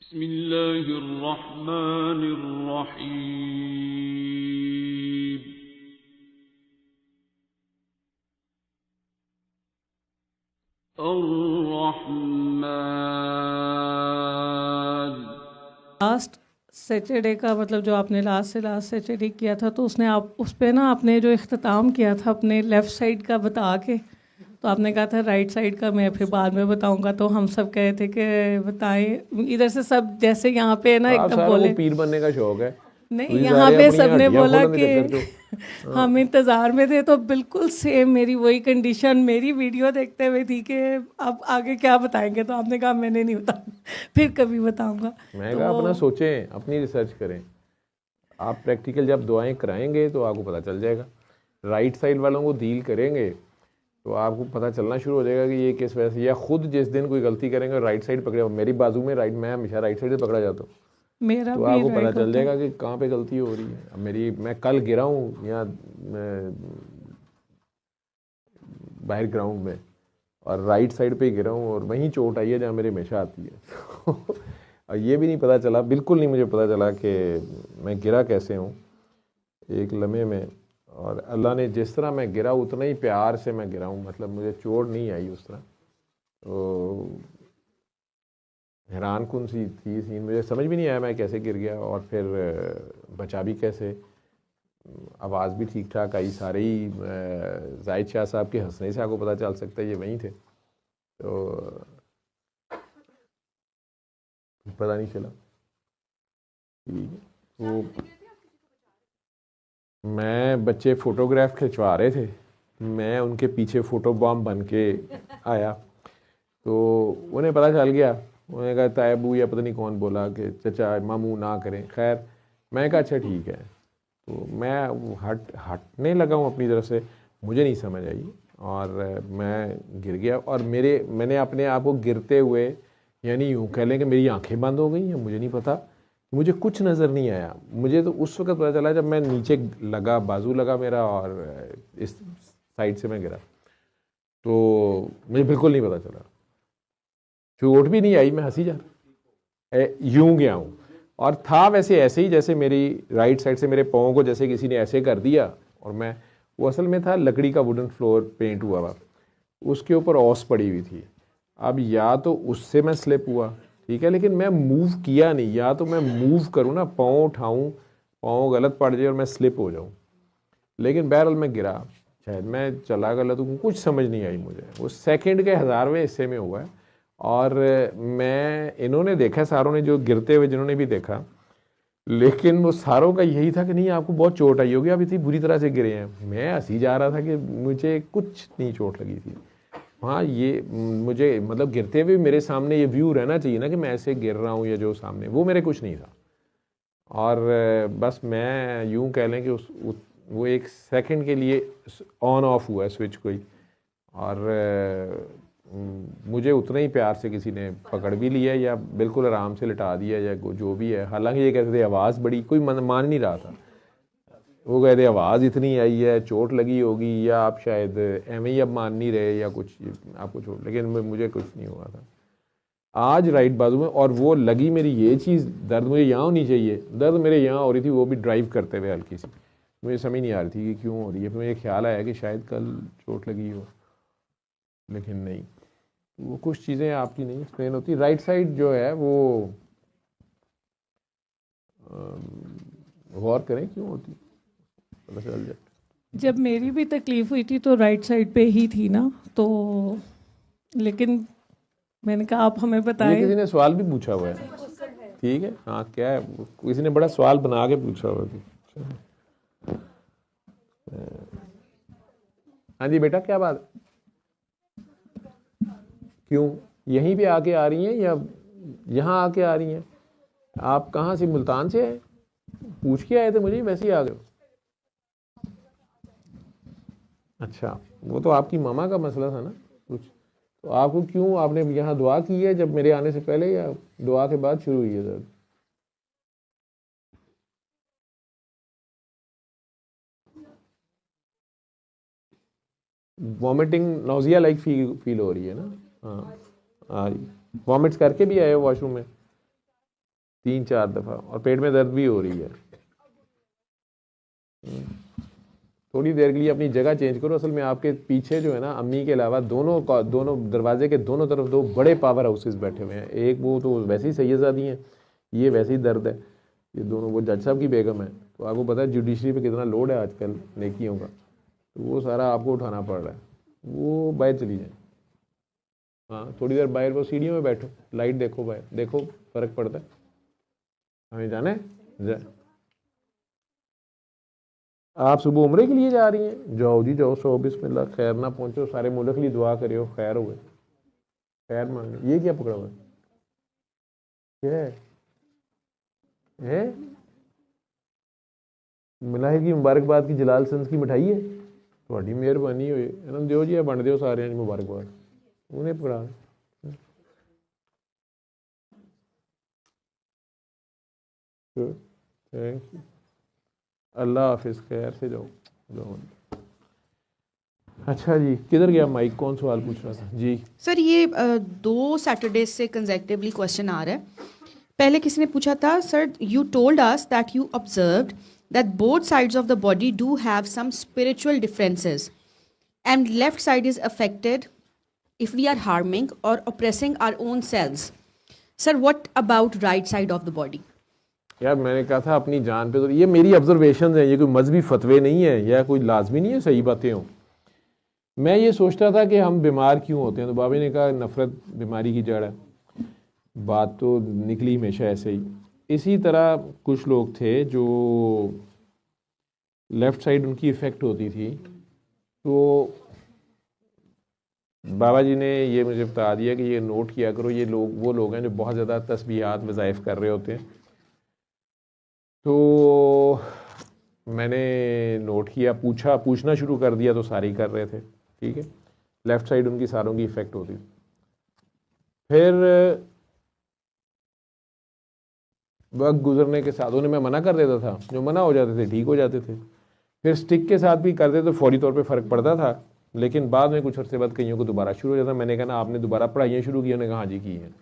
बिस्मिल्लाहिर्रहमानिर्रहीम। अर्रहमान। Last Saturday का मतलब जो आपने लास्ट सैटरडे किया था, तो उसने आप उस पे ना आपने जो इख्तिताम किया था अपने लेफ़्ट साइड का बता के, तो आपने कहा था राइट साइड का मैं फिर बाद में बताऊंगा। तो हम सब कहे थे कि बताएं, इधर से सब जैसे यहाँ पे ना आप एकदम सारा को बोले पीर बनने का शौक है। नहीं, ਤੁਸੀਂ यहाँ ਸਾਰੇ पे ਆਪਣੀਆਂ सबने हड्डियां बोला खोलਣ ਦੇ कि ਚੱਕਰ 'ਚ हम इंतज़ार में थे, तो बिल्कुल सेम मेरी वही कंडीशन मेरी वीडियो देखते हुए थी कि अब आगे क्या बताएंगे। तो आपने कहा मैंने नहीं बताया, फिर कभी बताऊंगा। मैं तो कहा अपना सोचें, अपनी रिसर्च करें। आप प्रैक्टिकल जब दुआएं कराएंगे तो आपको पता चल जाएगा। राइट साइड वालों को डील करेंगे तो आपको पता चलना शुरू हो जाएगा कि ये किस वजह से, या खुद जिस दिन कोई गलती करेंगे और राइट साइड पकड़े, मेरी बाजू में राइट, मैं हमेशा राइट साइड से पकड़ा जाता हूँ, मेरा तो भी आपको पता राइट चल होता है। जाएगा कि कहाँ पे गलती हो रही है। अब मैं कल गिरा हूँ या बाहर ग्राउंड में और राइट साइड पे गिरा हूँ और वहीं चोट आई है जहाँ मेरे हमेशा आती है। और ये भी नहीं पता चला, बिल्कुल नहीं मुझे पता चला कि मैं गिरा कैसे हूँ एक लम्हे में। और अल्लाह ने जिस तरह मैं गिरा उतना ही प्यार से मैं गिरा हूँ, मतलब मुझे चोट नहीं आई उस तरह। तो हैरान कुन सी थी सीन, मुझे समझ भी नहीं आया मैं कैसे गिर गया और फिर बचा भी कैसे। आवाज़ भी ठीक ठाक आई, सारे ही जाहिद शाह साहब के हंसने से आपको पता चल सकता है ये वहीं थे, तो पता नहीं चला। तो मैं, बच्चे फ़ोटोग्राफ खिंचवा रहे थे, मैं उनके पीछे फ़ोटो बॉम्ब बन के आया, तो उन्हें पता चल गया। उन्होंने कहा तायबू या पता नहीं कौन बोला कि चचा मामू ना करें। खैर मैं कहा अच्छा ठीक है, तो मैं हटने लगा हूँ अपनी तरफ से, मुझे नहीं समझ आई और मैं गिर गया। और मैंने अपने आप को गिरते हुए, यानी यूँ कह लें कि मेरी आंखें बंद हो गई हैं, मुझे नहीं पता, मुझे कुछ नज़र नहीं आया। मुझे तो उस वक्त पता चला जब मैं नीचे लगा, बाजू लगा मेरा और इस साइड से मैं गिरा, तो मुझे बिल्कुल नहीं पता चला, चोट भी नहीं आई, मैं हंसी जा यूं गया हूँ। और था वैसे ऐसे ही जैसे मेरी राइट साइड से मेरे पाँव को जैसे किसी ने ऐसे कर दिया, और मैं, वो असल में था लकड़ी का वुडन फ्लोर पेंट हुआ हुआ, उसके ऊपर ओस पड़ी हुई थी। अब या तो उससे मैं स्लिप हुआ, ठीक है, लेकिन मैं मूव किया नहीं, या तो मैं मूव करूँ ना, पाँव उठाऊँ, पाँव गलत पड़ जाए और मैं स्लिप हो जाऊँ, लेकिन बहरहाल मैं गिरा। शायद मैं चला गलत हूँ, कुछ समझ नहीं आई मुझे। वो सेकंड के 1000वें हिस्से में हुआ है। और मैं, इन्होंने देखा, सारों ने जो गिरते हुए जिन्होंने भी देखा, लेकिन वो सारों का यही था कि नहीं आपको बहुत चोट आई होगी, आप इतनी बुरी तरह से गिरे हैं। मैं हंसी जा रहा था कि मुझे कुछ नहीं चोट लगी थी। हाँ, ये मुझे मतलब गिरते हुए मेरे सामने ये व्यू रहना चाहिए ना कि मैं ऐसे गिर रहा हूँ, या जो सामने, वो मेरे कुछ नहीं था। और बस मैं यूँ कह लें कि वो एक सेकंड के लिए ऑन ऑफ हुआ स्विच कोई, और मुझे उतना ही प्यार से किसी ने पकड़ भी लिया या बिल्कुल आराम से लिटा दिया या जो भी है। हालांकि ये कहते थे आवाज़ बड़ी, कोई मान नहीं रहा था, वो कहते आवाज़ इतनी आई है, चोट लगी होगी, या आप शायद एवं ही अब मान नहीं रहे या कुछ आपको चोट, लेकिन मुझे कुछ नहीं हुआ था। आज राइट बाजू में, और वो लगी मेरी ये चीज़, दर्द मुझे यहाँ होनी चाहिए, दर्द मेरे यहाँ हो रही थी, वो भी ड्राइव करते हुए हल्की सी, मुझे समझ नहीं आ रही थी कि क्यों हो रही है। फिर मुझे ख्याल आया कि शायद कल चोट लगी हो, लेकिन नहीं। वो कुछ चीज़ें आपकी नहीं एक्सप्लेन होती। राइट साइड जो है वो गौर करें क्यों होती, पता चल जाए। जब मेरी भी तकलीफ़ हुई थी तो राइट साइड पे ही थी ना, तो लेकिन मैंने कहा आप हमें ये बताएं। किसी ने सवाल भी पूछा हुआ है, ठीक है, हाँ क्या है, किसी ने बड़ा सवाल बना के पूछा हुआ है। हाँ जी बेटा, क्या बात, क्यों यहीं पे आके आ रही हैं या यहाँ आके आ रही हैं? आप कहाँ से, मुल्तान से आए, पूछ के आए थे मुझे, वैसे ही आ गए? अच्छा, वो तो आपकी मामा का मसला था ना कुछ, तो आपको क्यों, आपने यहाँ दुआ की है जब मेरे आने से पहले, या दुआ के बाद शुरू हुई है दर्द? वॉमिटिंग, नोजिया लाइक फील हो रही है ना? हाँ, आ रही। वॉमिट्स करके भी आए हो वॉशरूम में? 3-4 दफ़ा, और पेट में दर्द भी हो रही है। थोड़ी देर के लिए अपनी जगह चेंज करो। असल में आपके पीछे जो है ना, अम्मी के अलावा दोनों दरवाजे के दोनों तरफ 2 बड़े पावर हाउसेस बैठे हुए हैं। एक वो तो वैसे ही सैयदजादी हैं, ये वैसे ही दर्द है, ये दोनों, वो जज साहब की बेगम है। तो आपको पता है जुडिशरी पे कितना लोड है आजकल नेकियों का, तो वो सारा आपको उठाना पड़ रहा है। वो बाहर चली जाए, हाँ थोड़ी देर बाहर वो सीढ़ियों में बैठो, लाइट देखो बाहर, देखो फ़र्क पड़ता है। हमें जाना है आप सुबह उम्रे के लिए जा रही हैं, जाओ जी जाओ, सो बिस्मिल्लाह, खैर ना पहुँचो, सारे मुल्क के लिए दुआ करियो, खैर हुए, खैर मांगे। ये क्या पकड़ा हुआ है, क्या है? मिलाहिर की मुबारकबाद की जलाल संस की मिठाई है, थोड़ी मेहरबानी होए इन्होंने दियो जी, बंट दियो सारे मुबारकबाद, उन्हें पकड़ा। थैंक यू, अल्लाह हाफिज़, खैर से जाओ। अच्छा जी, किधर गया माइक, कौन सवाल पूछ रहा था जी? सर ये 2 सैटरडेज से कंसेक्टिवली क्वेश्चन आ रहा है। पहले किसी ने पूछा था, sir you told us that you observed that both sides of the body do have some spiritual differences and left side is affected if we are harming और oppressing our own selves. Sir what about right side of the body? यार मैंने कहा था अपनी जान पे, तो ये मेरी ऑब्जर्वेशन है, ये कोई मजहबी फतवे नहीं है या कोई लाजमी नहीं है सही बातें हों। मैं ये सोचता था कि हम बीमार क्यों होते हैं, तो बाबा ने कहा नफ़रत बीमारी की जड़ है। बात तो निकली हमेशा ऐसे ही। इसी तरह कुछ लोग थे जो लेफ़्ट साइड उनकी इफ़ेक्ट होती थी, तो बाबा जी ने ये मुझे बता दिया कि ये नोट किया करो, ये लोग वो लोग हैं जो बहुत ज़्यादा तस्बीहात वज़ाइफ कर रहे होते हैं। तो मैंने नोट किया, पूछना शुरू कर दिया, तो सारे ही कर रहे थे, ठीक है, लेफ़्ट साइड उनकी सारों की इफ़ेक्ट होती थी। फिर वक्त गुजरने के साथ उन्हें मैं मना कर देता था, जो मना हो जाते थे ठीक हो जाते थे। फिर स्टिक के साथ भी करते तो फौरी तौर पे फ़र्क पड़ता था, लेकिन बाद में कुछ अर्से बाद कईयों को दोबारा शुरू हो जाता। मैंने कहा ना आपने दोबारा पढ़ाइयाँ शुरू की? उन्होंने कहा हाँ जी की हैं।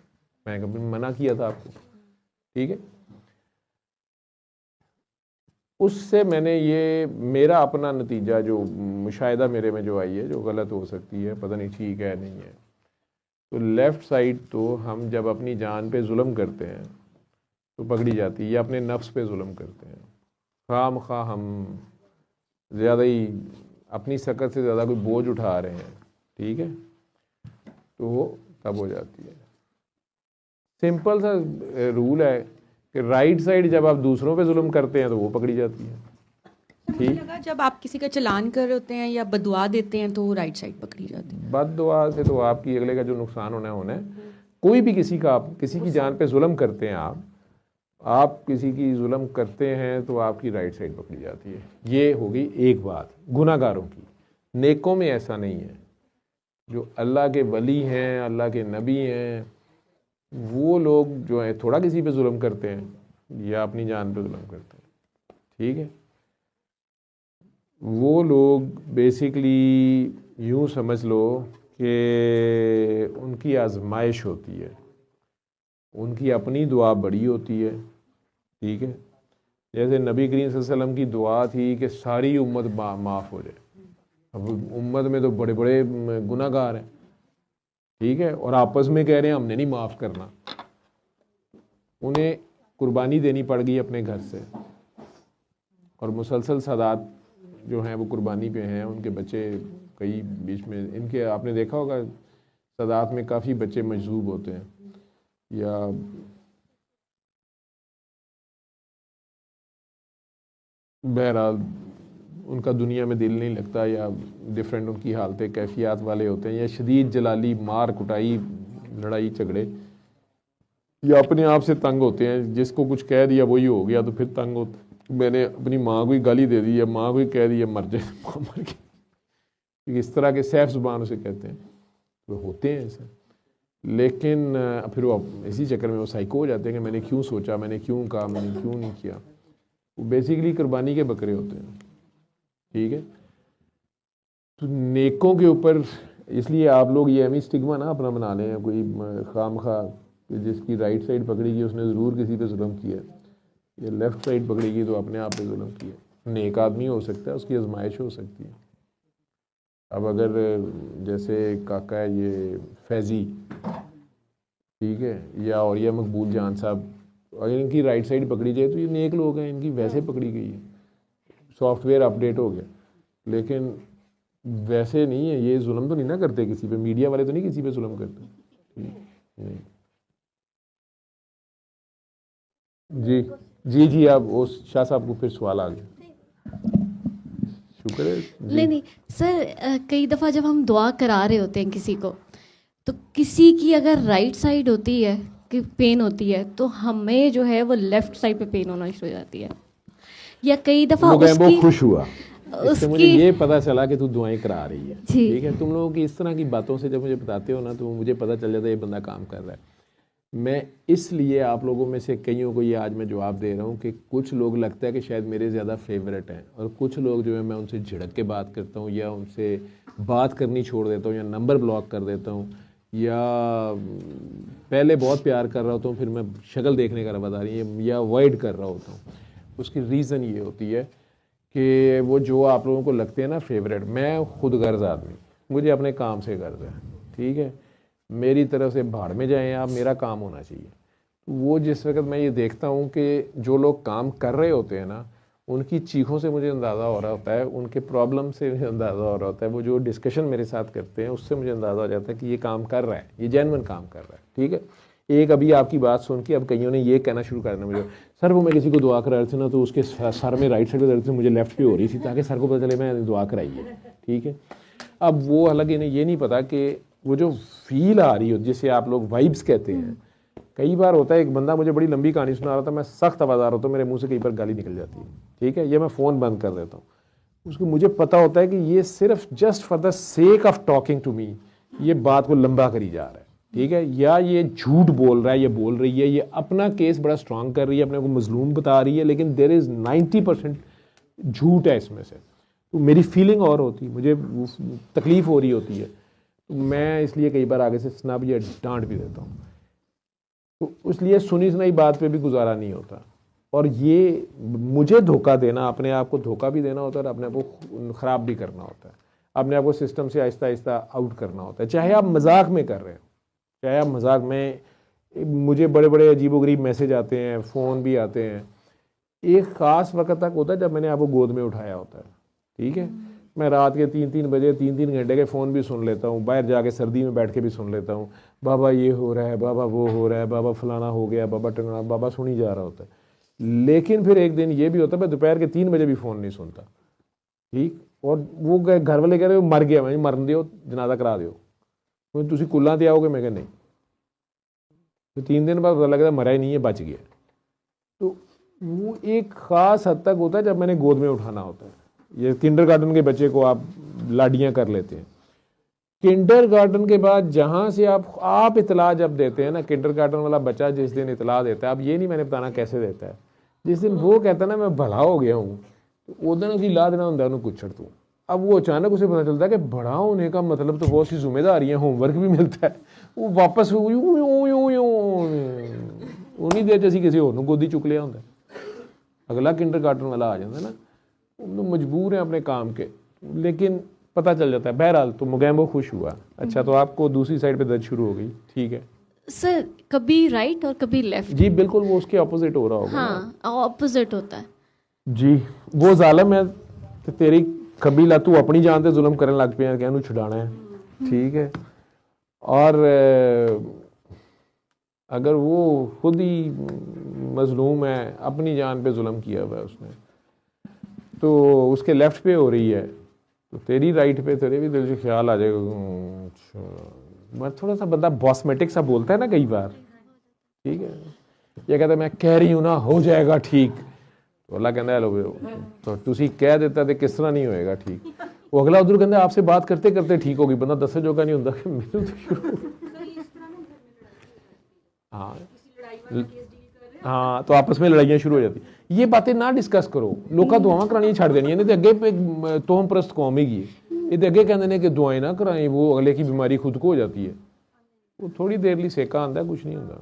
मैं कभी मना किया था आपको, ठीक है। उससे मैंने ये मेरा अपना नतीजा जो मुशाहिदा मेरे में जो आई है, जो गलत हो सकती है, पता नहीं ठीक है नहीं है। तो लेफ़्ट साइड तो हम जब अपनी जान पे जुल्म करते हैं तो पकड़ी जाती है, या अपने नफ्स पे जुल्म करते हैं, खामखा हम ज़्यादा ही अपनी सकत से ज़्यादा कोई बोझ उठा रहे हैं, ठीक है, तो वो तब हो जाती है। सिंपल सा रूल है कि राइट साइड जब आप दूसरों पे जुल्म करते हैं तो वो पकड़ी जाती है, ठीक। लगा जब आप किसी का चलान कर रहे होते हैं या बदुआ देते हैं तो राइट साइड पकड़ी जाती है। बददुआ से तो आपकी अगले का जो नुकसान होना है। कोई भी किसी की जान पे जुल्म करते हैं, आप किसी की जुल्म करते हैं तो आपकी राइट साइड पकड़ी जाती है। ये होगी एक बात गुनाहगारों की। नेकों में ऐसा नहीं है। जो अल्लाह के वली हैं, अल्लाह के नबी हैं, वो लोग जो है थोड़ा किसी पे जुल्म करते हैं या अपनी जान पे जुल्म करते हैं, ठीक है। वो लोग बेसिकली यूँ समझ लो कि उनकी आजमाइश होती है, उनकी अपनी दुआ बड़ी होती है, ठीक है। जैसे नबी करीम सल्लल्लाहु अलैहि वसल्लम की दुआ थी कि सारी उम्मत माफ़ हो जाए। अब उम्मत में तो बड़े बड़े गुनाहगार हैं, ठीक है, और आपस में कह रहे हैं हमने नहीं माफ़ करना। उन्हें कुर्बानी देनी पड़ गई अपने घर से, और मुसलसल सादात जो हैं वो कुर्बानी पे हैं। उनके बच्चे कई बीच में इनके, आपने देखा होगा सादात में काफ़ी बच्चे मजजूब होते हैं, या बहरहाल उनका दुनिया में दिल नहीं लगता, या डिफरेंट उनकी हालतें कैफियत वाले होते हैं, या शदीद जलाली मार कुटाई लड़ाई झगड़े, या अपने आप से तंग होते हैं। जिसको कुछ कह दिया वही हो गया, तो फिर तंग होते। मैंने अपनी माँ को ही गाली दे दी, या माँ को ही कह दी मर जाए, माँ मर गई, इस तरह के सैफ ज़ुबान उसे कहते हैं, वो होते हैं ऐसे। लेकिन फिर वो इसी चक्कर में वो साइको हो जाते हैं कि मैंने क्यों सोचा, मैंने क्यों कहा, मैंने क्यों नहीं किया। वो बेसिकली कुर्बानी के बकरे होते हैं, ठीक है। तो नेकों के ऊपर इसलिए आप लोग ये एमी स्टिग्मा ना अपना बना लें, कोई खाम खा कि जिसकी राइट साइड पकड़ेगी उसने ज़रूर किसी पे जुल्म किया, या लेफ़्ट साइड पकड़ेगी तो अपने आप पे जुल्म किया। नेक आदमी हो सकता है, उसकी आजमाइश हो सकती है। अब अगर जैसे काका है ये फैज़ी, ठीक है, या और ये मकबूल जान साहब, अगर इनकी राइट साइड पकड़ी जाए तो ये नेक लोग हैं, इनकी वैसे पकड़ी गई है, सॉफ्टवेयर अपडेट हो गया। लेकिन वैसे नहीं है, ये जुल्म तो नहीं ना करते किसी पे, मीडिया वाले तो नहीं किसी पे जुल्म करते। नहीं जी जी जी, आप उस शाह साहब को फिर सवाल आ गया, शुक्र है जी। नहीं सर, कई दफ़ा जब हम दुआ करा रहे होते हैं किसी को, तो किसी की अगर राइट साइड होती है कि पेन होती है, तो हमें जो है वो लेफ्ट साइड पे पेन होना शुरू हो जाती है, या कई दफ़ा उसकी खुश हुआ इससे मुझे उसकी ये पता चला कि तू दुआएं करा रही है, जी। ठीक है। तुम लोगों की इस तरह की बातों से जब मुझे बताते हो ना, तो मुझे पता चल जाता है ये बंदा काम कर रहा है। मैं इसलिए आप लोगों में से कईयों को ये आज मैं जवाब दे रहा हूँ कि कुछ लोग लगता है कि शायद मेरे ज़्यादा फेवरेट हैं, और कुछ लोग जो है मैं उनसे झिड़क के बात करता हूँ, या उनसे बात करनी छोड़ देता हूँ, या नंबर ब्लॉक कर देता हूँ, या पहले बहुत प्यार कर रहा होता हूँ फिर मैं शक्ल देखने का बता रही है, या अवॉइड कर रहा होता हूँ। उसकी रीज़न ये होती है कि वो जो आप लोगों को लगते हैं ना फेवरेट, मैं खुद गर्ज आदमी, मुझे अपने काम से गर्ज है, ठीक है। मेरी तरफ से भाड़ में जाएं आप, मेरा काम होना चाहिए। वो जिस वक्त मैं ये देखता हूँ कि जो लोग काम कर रहे होते हैं ना, उनकी चीखों से मुझे अंदाज़ा हो रहा होता है, उनके प्रॉब्लम से मुझे अंदाज़ा हो रहा होता है, वो जो डिस्कशन मेरे साथ करते हैं उससे मुझे अंदाज़ा हो जाता है कि ये काम कर रहा है, ये जेन्युइन काम कर रहा है, ठीक है। एक अभी आपकी बात सुन के अब कईयों ने ये कहना शुरू कर देना मुझे, सर वो मैं किसी को दुआ करा रहे थे ना, तो उसके सर में राइट साइड पे दर्द थी, मुझे लेफ्ट पे हो रही थी, ताकि सर को पता चले मैं दुआ कराई है, ठीक है। अब वो हालांकि इन्हें ये नहीं पता कि वो जो फील आ रही हो, जिसे आप लोग वाइब्स कहते हैं, कई बार होता है एक बंदा मुझे बड़ी लंबी कहानी सुना रहा था, मैं सख्त आवाज़दार होता हूँ, मेरे मुंह से कई बार गाली निकल जाती है, ठीक है, ये मैं फ़ोन बंद कर देता हूँ। उसको मुझे पता होता है कि ये सिर्फ just for the sake of talking to me ये बात को लंबा करी जा रहा है, ठीक है, या ये झूठ बोल रहा है, ये बोल रही है, ये अपना केस बड़ा स्ट्रांग कर रही है, अपने को मजलूम बता रही है, लेकिन देयर इज़ 90% झूठ है इसमें से। तो मेरी फीलिंग और होती, मुझे तकलीफ़ हो रही होती है, तो मैं इसलिए कई बार आगे से स्नब या डांट भी देता हूँ। तो इसलिए सुनी सुनाई बात पे भी गुजारा नहीं होता, और ये मुझे धोखा देना, अपने आप को धोखा भी देना होता है, और अपने आप को ख़राब भी करना होता है, अपने आप को सिस्टम से आहिस्ता आहिस्ता आउट करना होता है। चाहे आप मजाक में कर रहे हो, चाहे आप मजाक में, मुझे बड़े बड़े अजीबोगरीब मैसेज आते हैं, फ़ोन भी आते हैं, एक ख़ास वक्त तक होता है जब मैंने आपको गोद में उठाया होता है, ठीक है। मैं रात के 3-3 बजे 3-3 घंटे के फ़ोन भी सुन लेता हूँ, बाहर जाके सर्दी में बैठ के भी सुन लेता हूँ, बाबा ये हो रहा है, बाबा वो हो रहा है, बाबा फलाना हो गया, बाबा टंगना, बाबा सुनी जा रहा होता है। लेकिन फिर एक दिन ये भी होता है मैं दोपहर के 3 बजे भी फ़ोन नहीं सुनता, ठीक। और वो घर वाले कह रहे हो मर गया, मैं मरन दियो, जनाजा करा दियो, तुम कुल्ला ते आओगे, मैं कहा नहीं। तो 3 दिन बाद पता लगता मरा ही नहीं है, बच गया। तो वो एक ख़ास हद तक होता है जब मैंने गोद में उठाना होता है। ये किंडरगार्टन के बच्चे को आप लाडियाँ कर लेते हैं, किंडरगार्टन के बाद जहाँ से आप इतला जब देते हैं ना, किंडरगार्टन वाला बच्चा जिस दिन इतला देता है, अब ये नहीं मैंने बताना कैसे देता है, जिस दिन वो कहता है ना मैं भला हो गया हूँ, तो उस दिन उसकी ला देना होता है कुछ तू। अब वो अचानक उसे पता चलता है कि बड़ा होने का मतलब तो बहुत सी जिम्मेदारियाँ, होमवर्क भी मिलता है, वो वापस उन्हीं देर च असीं किसी होर नूं गोदी चुक लिया होंदा, अगला किंडरगार्टन वाला आ जाता है ना, हम लोग मजबूर हैं अपने काम के, लेकिन पता चल जाता है। बहरहाल तो मुगैम्बो खुश हुआ, अच्छा तो आपको दूसरी साइड पे दर्द शुरू हो गई, ठीक है सर, कभी राइट और कभी लेफ्ट। जी बिल्कुल, वो उसके ऑपोजिट हो रहा होगा। हाँ, ऑपोजिट होता है जी। वो जालिम है ते तेरी कबीला, तू अपनी जान ते जुल्म करने लग पिया, कहनू छुड़ाना है, ठीक है। और अगर वो खुद ही मजलूम है, अपनी जान पे जुल्म किया हुआ है उसने, तो उसके लेफ्ट पे हो रही है, तो तेरी राइट पे तेरे भी दिल से ख्याल आ जाएगा, मैं थोड़ा सा बंदा बॉस्मेटिक सा बोलता है ना कई बार, ठीक है, ये कहता है मैं कह रही हूँ ना हो जाएगा ठीक, तो अल्लाह कहता है लो तो तुसी कह देता तो किस तरह नहीं होएगा ठीक, वो अगला उधर कहता आपसे बात करते करते ठीक होगी, बंदा दस जोगा नहीं होता कि मेरे तो शुरू। हाँ, तो आपस में लड़ाइयाँ शुरू हो जाती। ये बातें ना डिस्कस करो, लोग दुआवां करानियां छड़ देनियां ने, अगे तोहम प्रस्त कौम ही ये अगे कहते हैं कि दुआएं ना कराएं, वो अगले की बीमारी खुद को हो जाती है, वो थोड़ी देर लिए सेका आंदा, कुछ नहीं होता।